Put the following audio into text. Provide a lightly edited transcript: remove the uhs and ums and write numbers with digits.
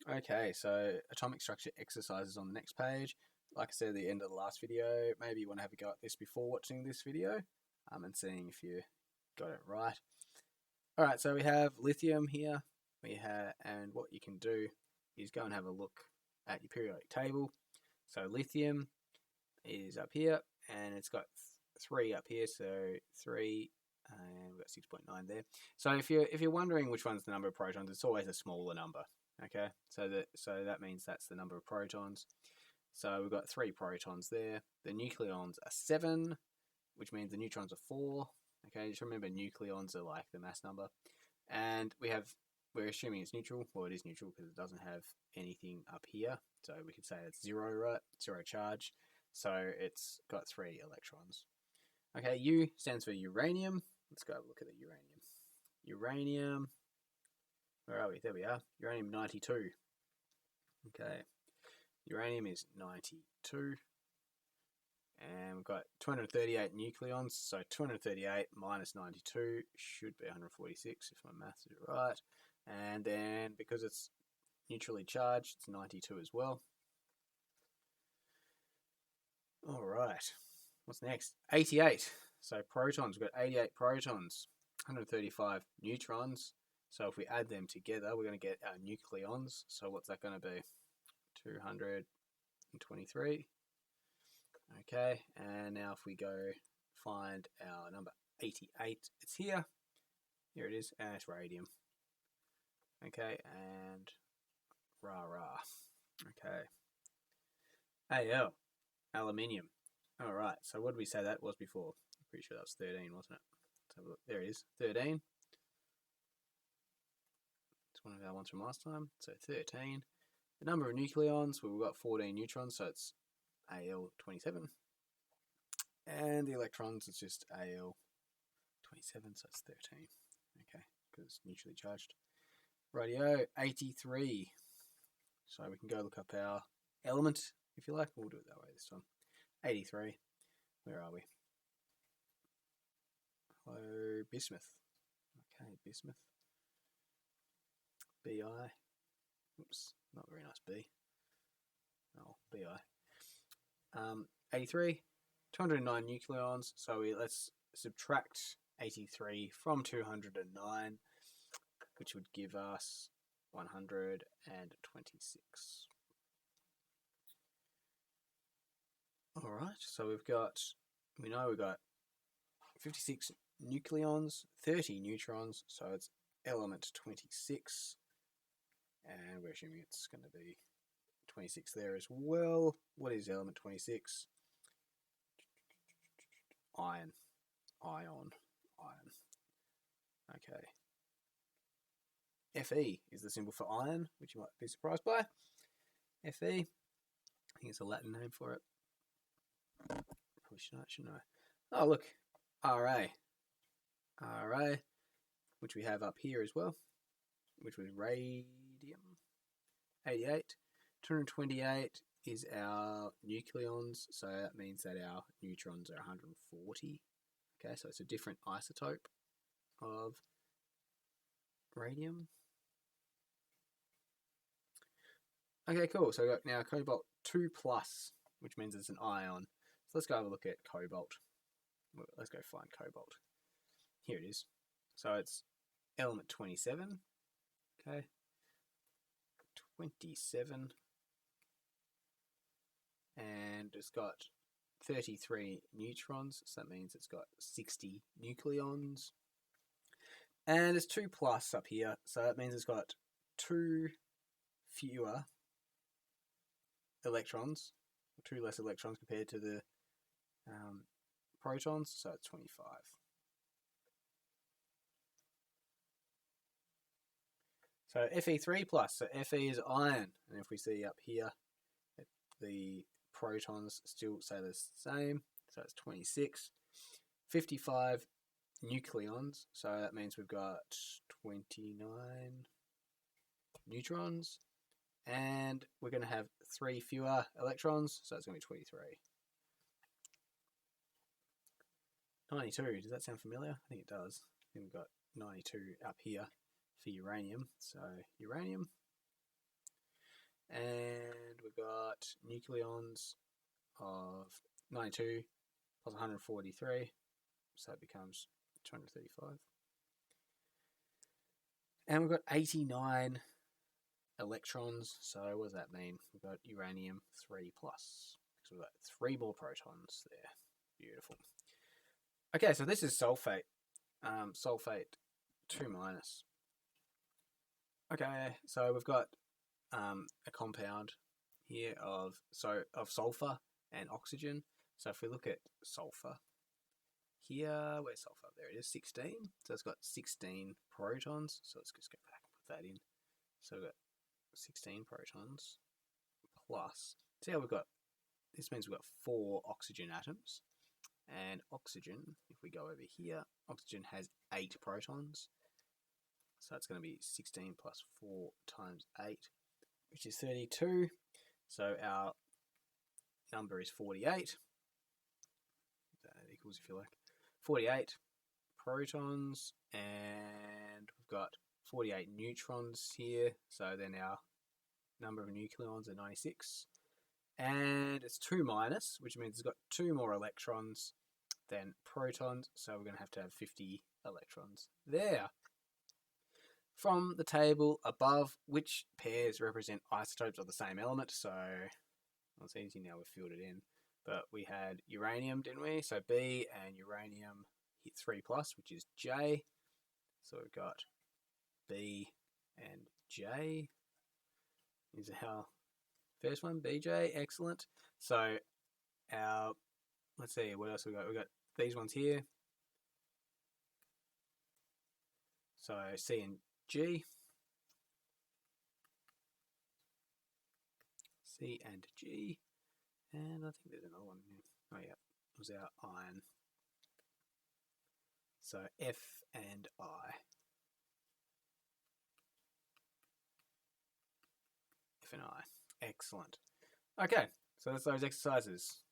Okay, so atomic structure exercises on the next page. Like I said at the end of the last video, maybe you want to have a go at this before watching this video and seeing if you got it right. Alright, so we have lithium here. And what you can do is go and have a look at your periodic table. So lithium is up here, and it's got 3 up here, so 3, and we've got 6.9 there. So if you're wondering which one's the number of protons, it's always a smaller number. Okay, so that means that's the number of protons. So we've got 3 protons there. The nucleons are 7, which means the neutrons are 4. Okay, just remember nucleons are like the mass number. And we're assuming it's neutral. Well, it is neutral because it doesn't have anything up here. So we could say it's 0, right? 0 charge. So it's got 3 electrons. Okay, U stands for uranium. Let's go have a look at the uranium. Uranium, where are we? There we are. Uranium 92. Okay, uranium is 92. And we've got 238 nucleons, so 238 minus 92 should be 146 if my maths is right. And then because it's neutrally charged, it's 92 as well. Alright, what's next? 88. So protons, we've got 88 protons, 135 neutrons. So if we add them together, we're going to get our nucleons. So what's that going to be? 223. Okay, and now if we go find our number 88, it's here. Here it is, and it's radium. Okay, and rah. Okay. Al, aluminium. Alright, so what did we say that was before? I'm pretty sure that was 13, wasn't it? Let's have a look. There it is, 13. It's one of our ones from last time, so 13. The number of nucleons, well, we've got 14 neutrons, so it's Al27. And the electrons, it's just Al27, so it's 13. Okay, because it's neutrally charged. Rightio, 83. So we can go look up our element, if you like. We'll do it that way this time. 83. Where are we? Hello, bismuth. Okay, bismuth. Bi. Oops, not very nice B. Oh, Bi. 83. 209 nucleons, so let's subtract 83 from 209, which would give us 126. Alright, so we know we've got 56 nucleons, 30 neutrons, so it's element 26, and we're assuming it's going to be 26 there as well. What is element 26? Iron. Okay. Fe is the symbol for iron, which you might be surprised by. Fe. I think it's a Latin name for it. Probably shouldn't know. Oh, look. Ra, which we have up here as well, which was radium. 88. 228 is our nucleons, so that means that our neutrons are 140. Okay, so it's a different isotope of radium. Okay, cool. So we've got now cobalt 2+, which means it's an ion. So let's go have a look at cobalt. Let's go find cobalt. Here it is. So it's element 27. Okay. 27. And it's got 33 neutrons, so that means it's got 60 nucleons. And it's 2+ up here, so that means it's got 2 fewer electrons, 2 less electrons compared to the protons, so it's 25. So Fe3+, so Fe is iron, and if we see up here, the protons still say the same, so it's 26. 55 nucleons, so that means we've got 29 neutrons, and we're going to have 3 fewer electrons, so it's going to be 23. 92, does that sound familiar? I think it does. I think we've got 92 up here for uranium, so uranium And we've got nucleons of 92 plus 143, so it becomes 235. And we've got 89 electrons, so what does that mean? We've got uranium 3+, because we've got 3 more protons there. Beautiful. Okay, so this is sulfate. Sulfate 2-. Okay, so we've got a compound here of sulfur and oxygen. So if we look at sulfur here, where's sulfur? There it is, 16. So it's got 16 protons. So let's just go back and put that in. So we've got 16 protons plus. See how we've got, this means we've got 4 oxygen atoms. And oxygen, if we go over here, oxygen has 8 protons. So that's going to be 16 plus 4 times 8, which is 32. So our number is 48. That equals, if you like, 48 protons. And we've got 48 neutrons here. So then our number of nucleons are 96. And it's 2-, which means it's got 2 more electrons than protons, so we're going to have 50 electrons there. From the table above, which pairs represent isotopes of the same element? So, well, it's easy now, we've filled it in. But we had uranium, didn't we? So B, and uranium hit 3+, which is J. So we've got B and J is our first one, BJ, excellent. So our, let's see, what else we got? We got these ones here. So C and G. C and G. And I think there's another one here. Oh yeah, it was our iron. So F and I. F and I. Excellent. Okay, so that's those exercises.